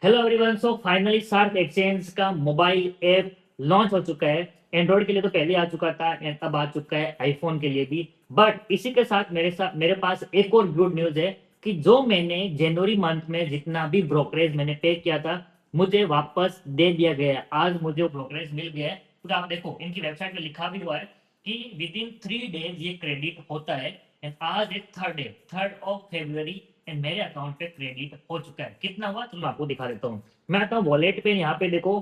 Hello everyone. So finally Shark exchange का mobile app launch हो चुका है। एंड्रॉयड के लिए तो पहले आ चुका था एंड अब आ चुका है आईफोन के लिए भी। बट इसी के साथ मेरे पास एक और गुड न्यूज़ है कि जो मैंने जनवरी मंथ में जितना भी ब्रोकरेज मैंने पे किया था मुझे वापस दे दिया गया है। आज मुझे वो ब्रोकरेज मिल गया है। तो आप देखो इनकी वेबसाइट में लिखा भी हुआ है कि विद इन 3 डेज ये क्रेडिट होता है। एंड आज एक third day, 3rd of February, and मेरे अकाउंट पे क्रेडिट हो चुका है। कितना हुआ तो मैं आपको दिखा देता हूँ। मैं आता हूँ वॉलेट पे, यहाँ पे देखो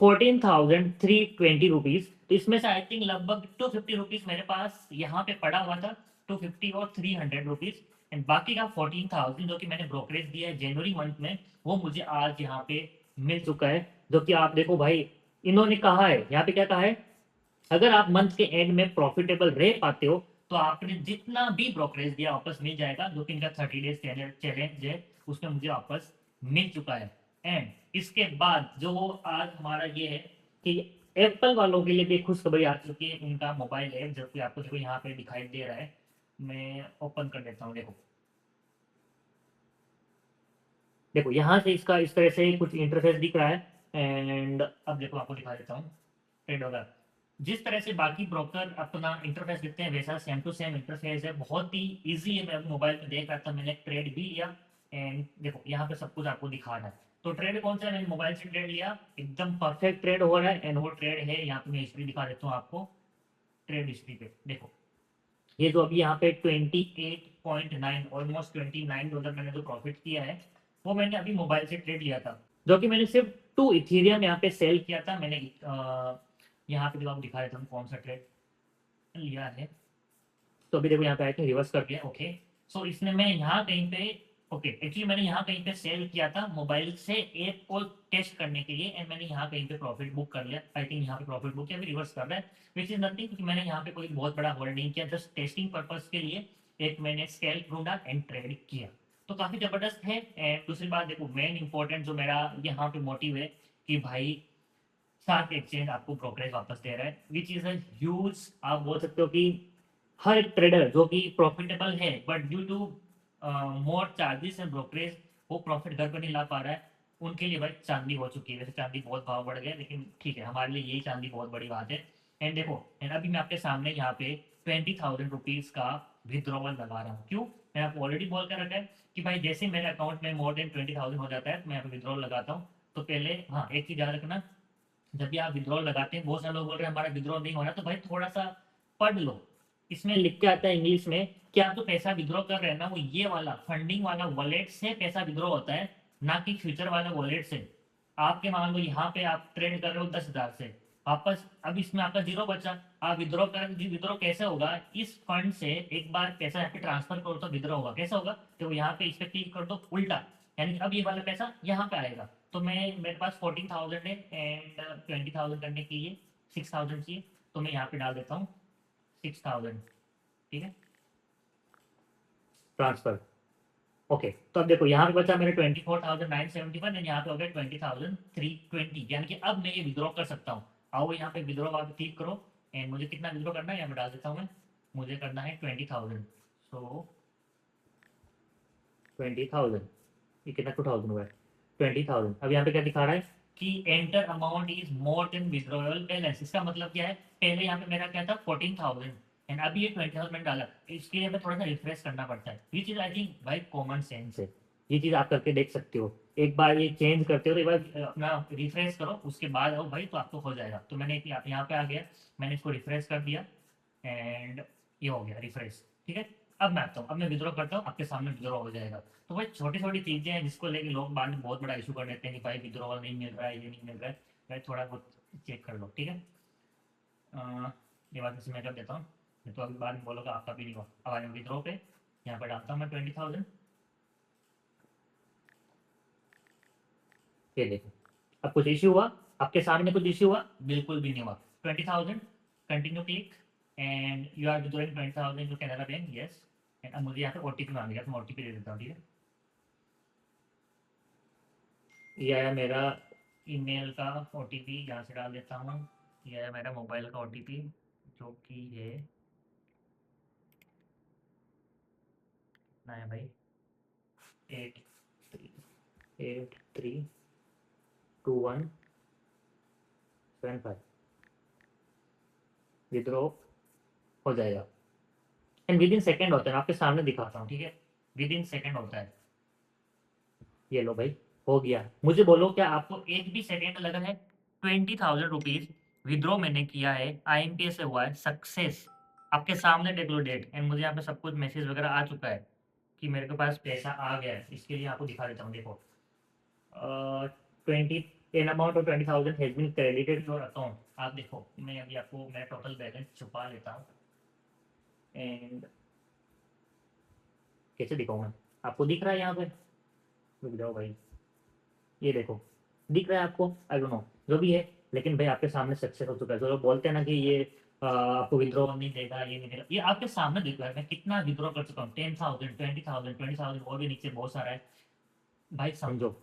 14,320 रुपीज। तो इसमें से आई थिंक लगभग 250 रुपीज मेरे पास यहाँ पे पड़ा हुआ था। 250 और 300 रुपीज। एंड बाकी का 14,000 जो कि मैंने ब्रोकरेज दिया है जनवरी मंथ में, वो मुझे आज यहाँ पे मिल चुका है। जो कि आप देखो भाई, इन्होंने कहा है यहाँ पे, क्या कहा है, अगर आप मंथ के एंड में प्रॉफिटेबल रह पाते हो तो आपने जितना भी ब्रोकरेज दिया वापस मिल जाएगा। जो कि इनका 30 डेज चैलेंज है, उसमें मुझे वापस मिल चुका है। एंड इसके बाद जो आज हमारा ये है कि एप्पल वालों के लिए भी खुशखबरी आ चुकी है। उनका मोबाइल है जो कि आपको देखो यहाँ पे दिखाई दे रहा है। मैं ओपन कर देता हूँ। देखो देखो यहाँ से इसका इस तरह से कुछ इंटरफेस दिख रहा है। एंड अब देखो आपको दिखा देता हूँ ट्रेड होगा। जिस तरह से बाकी ब्रोकर अपना इंटरफेस देते हैं वैसा सेम टू सेम इंटरफेस है। बहुत ही इजी है। मैं अभी मोबाइल पे देख रहा था, मैंने ट्रेड भी लिया। एंड देखो यहाँ पे सब कुछ आपको दिखा रहा है। तो ट्रेड कौन सा है, मैंने मोबाइल से ट्रेड लिया, एकदम परफेक्ट ट्रेड हो रहा है। एंड वो ट्रेड है, यहाँ पे मैं हिस्ट्री दिखा देता हूँ आपको। ट्रेड हिस्ट्री पे देखो, ये जो अभी यहाँ पे 28.9, ऑलमोस्ट $29 मैंने जो प्रॉफिट किया है वो मैंने अभी मोबाइल से ट्रेड लिया था। जो कि मैंने सिर्फ 2 इथीरियम यहाँ पे सेल किया था। मैंने यहाँ पे जो आपको दिखा देता हूँ कौन सा ट्रेड लिया है। तो अभी देखो यहाँ पे आया कि रिवर्स कर दिया। ओके, सो इसने मैं यहाँ कहीं पे, ओके एक्चुअली मैंने यहाँ कहीं पे सेल किया था मोबाइल से ऐप को टेस्ट करने के लिए। एंड मैंने यहाँ कहीं पे प्रॉफिट बुक कर लिया। आई थिंक यहाँ पे प्रॉफिट बुक किया, अभी रिवर्स कर रहा है। विच इज नथिंग, क्योंकि मैंने यहाँ पे कोई बहुत बड़ा होल्ड नहीं किया, जस्ट टेस्टिंग पर्पज के लिए एक मैंने स्केल ढूंढा एंड ट्रेड किया। तो काफी जबरदस्त है। एंड दूसरी बात देखो, मेन इंपॉर्टेंट जो मेरा यहाँ पे मोटिव है कि भाई सार्क एक्सचेंज आपको ब्रोकरेज वापस दे रहा है, विच इज ह्यूज। आप बोल सकते हो कि हर एक ट्रेडर जो कि प्रॉफिटेबल है but due to more charges and brokerage वो प्रॉफिट घर पर नहीं ला पा रहा है, उनके लिए भाई चांदी हो चुकी है। वैसे चांदी बहुत भाव बढ़ गया, लेकिन ठीक है, हमारे लिए यही चांदी बहुत बड़ी बात है। एंड देखो, एंड अभी मैं आपके सामने यहाँ पे 20,000 रुपीज का विद्रॉवल लगा रहा हूँ। क्यों, मैं आपको ऑलरेडी बोल कर रखा है कि भाई जैसे मेरे अकाउंट में मोर देन 20,000 हो जाता है तो मैं यहाँ पे विद्रॉल लगाता हूँ। तो पहले हाँ एक चीज याद रखना, जब भी आप विड्रॉल लगाते हैं, बहुत सारे लोग बोल रहे हैं हमारा विड्रॉल नहीं हो रहा, तो भाई थोड़ा सा पढ़ लो। इसमें लिख के आता है इंग्लिश में कि आप जो पैसा विड्रॉ कर रहे हैं ना, वो ये वाला फंडिंग वाला वॉलेट से पैसा विड्रॉ होता है, ना कि फ्यूचर वाला वॉलेट से। आपके मान लो यहाँ पे आप ट्रेड कर रहे हो 10,000 से, वापस अब इसमें आपका जीरो बचा, आप विड्रॉ कर, विड्रॉ कैसे होगा, इस फंड से एक बार पैसा यहाँ पे ट्रांसफर करो तो विड्रॉ होगा। कैसे होगा, तो यहाँ पे इस पे क्लिक कर दो उल्टा, यानी कि अब ये वाला पैसा यहाँ पे आएगा। तो मैं, मेरे पास 14,000 है एंड 20,000 करने के लिए 6,000 चाहिए, तो मैं यहाँ पे डाल देता हूँ 6,000। ठीक है, ट्रांसफर। ओके, तो अब देखो यहाँ पे बचा मेरे 24,971 एंड यहाँ पे हो गया 20,320, यानी कि अब मैं ये विड्रॉ कर सकता हूँ। आओ यहाँ पे विड्रॉ वाला क्लिक करो। एंड मुझे कितना विड्रॉ करना है यहाँ पे डाल देता हूँ मैं। मुझे करना है 20,000। सो 20,000, ये कितना 2,000 हुआ है, 20,000। अब यहाँ पे क्या दिखा रहा है कि enter amount is more than withdrawal balance. इसका मतलब क्या है, पहले यहाँ पे मेरा क्या था 14,000 एंड अभी ये 20,000 मैंने डाला। इसके लिए हमें थोड़ा सा रिफ्रेश करना पड़ता है। ये चीज़ आई थिंक भाई कॉमन सेंस है। ये चीज़ आप करके देख सकते हो। एक बार ये चेंज करते हो तो एक बार अपना रिफ्रेश करो, उसके बाद आओ भाई तो आपको हो जाएगा। तो मैंने यहाँ पे आ गया, मैंने इसको रिफ्रेश कर दिया एंड ये हो गया रिफ्रेश। ठीक है, अब मैं आता हूँ, अब मैं विड्रॉ करता हूँ, आपके सामने विड्रॉ हो जाएगा। तो भाई छोटी छोटी चीज़ें हैं जिसको लेके लोग बाद में बहुत बड़ा इशू कर देते हैं कि भाई विड्रॉवल नहीं मिल रहा है, ये नहीं मिल रहा है। भाई थोड़ा बहुत चेक कर लो। ठीक है, ये बात जैसे मैं कर देता हूँ, नहीं तो अभी बाद में बोलोगे आपका भी नहीं हुआ। अब आए विड्रॉ पे, यहाँ पर डालता हूँ मैं 20,000। ये देखो, अब कुछ इश्यू हुआ, आपके सामने कुछ इश्यू हुआ, बिल्कुल भी नहीं हुआ। 20,000, continue click, and you are withdrawing 20,000 to Canara bank, yes. And अब मुझे यहाँ पे ओटीपी मांग लिया, तो मैं ओटीपी दे देता हूँ। ठीक है, ये आया मेरा ईमेल का ओटीपी, यहाँ से डाल देता हूँ। ये आया मेरा मोबाइल का ओटीपी, जो कि है ना है भाई, 8383। 2175 विद्रो हो जाएगा। एंड विद इन सेकेंड होता है, आपके सामने दिखाता हूँ, ठीक है, विद इन सेकेंड होता है। ये लो भाई, हो गया। मुझे बोलो क्या आपको एक भी सेकेंड लगा है? 20,000 रुपीज विद्रो मैंने किया है, IMPS से हुआ है सक्सेस। आपके सामने देख लो डेट, एंड मुझे यहाँ पे सब कुछ मैसेज वगैरह आ चुका है कि मेरे के पास पैसा आ गया है। इसके लिए आपको दिखा देता हूँ, देखो 20 an amount of 20,000 has been credited your account. आप देखो, मैं अभी आपको मैं टोटल बैलेंस छुपा लेता हूँ एंड कैसे दिखाऊँ मैं आपको? दिख रहा है यहाँ पे? रुक जाओ भाई, ये देखो, दिख रहा है आपको? आई डोंट नो, जो भी है, लेकिन भाई आपके सामने सक्सेस हो चुका है। जो लोग बोलते हैं ना कि ये आपको विद्रॉ नहीं देगा, ये नहीं देगा, ये आपके सामने दिख रहा है मैं कितना विद्रॉ कर चुका हूँ। 10,000, 20,000, 20,000 और भी नीचे बहुत सारा है। भाई समझो,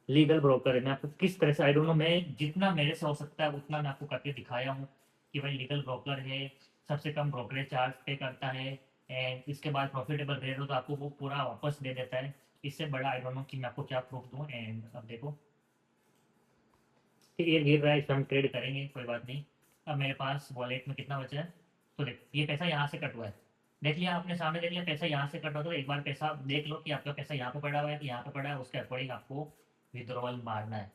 लीगल ब्रोकर है। मैं आपको किस तरह से, आई डोंट नो, मैं जितना मेरे से हो सकता है उतना मैं आपको करके दिखाया हूँ कि भाई लीगल ब्रोकर है, सबसे कम ब्रोकरेज चार्ज पे करता है, एंड इसके बाद प्रॉफिटेबल रेट हो तो आपको वो पूरा वापस दे देता है। इससे बड़ा आई डोंट नो कि मैं आपको क्या प्रूफ दूँ। एंड अब देखो, ठीक है, ये गिर रहा है, इस पर हम ट्रेड करेंगे, कोई बात नहीं। अब मेरे पास वॉलेट में कितना बचा है? तो देख, ये पैसा यहाँ से कट हुआ है, देख लिया आपने, सामने देख लिया पैसा यहाँ से कट हुआ। तो एक बार पैसा देख लो कि आपका पैसा यहाँ पे पड़ा हुआ है कि यहाँ पे पड़ा है, उसके अकॉर्डिंग आपको विड्रॉवल मारना है।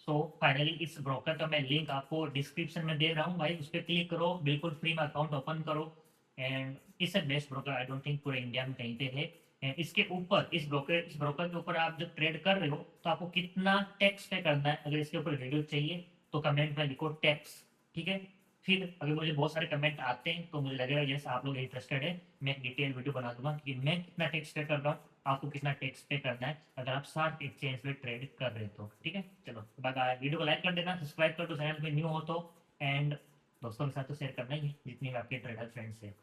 सो फाइनली इस ब्रोकर का मैं लिंक आपको डिस्क्रिप्शन में दे रहा हूँ भाई, उस पर क्लिक करो, बिल्कुल फ्री में अकाउंट ओपन करो। एंड इससे best broker I don't think पूरे इंडिया में कहीं पे है। एंड इसके ऊपर, इस ब्रोकर के ऊपर आप जब ट्रेड कर रहे हो तो आपको कितना टैक्स पे करना है, अगर इसके ऊपर वीडियो चाहिए तो कमेंट में लिखो टैक्स, ठीक है। फिर अगर मुझे बहुत सारे कमेंट आते हैं तो मुझे लगेगा यस आप लोग इंटरेस्टेड है, मैं एक डिटेल वीडियो बना दूंगा कि मैं कितना टैक्स पे कर रहा हूँ, आपको कितना टैक्स पे करना है अगर आप साथ एक्सचेंज पे ट्रेड कर रहे हो तो, ठीक है। चलो बाय, वीडियो को लाइक कर देना, सब्सक्राइब कर दो चैनल पे न्यू हो तो, एंड दोस्तों के साथ तो शेयर करना ही है जितनी भी आपके ट्रेडर फ्रेंड्स है।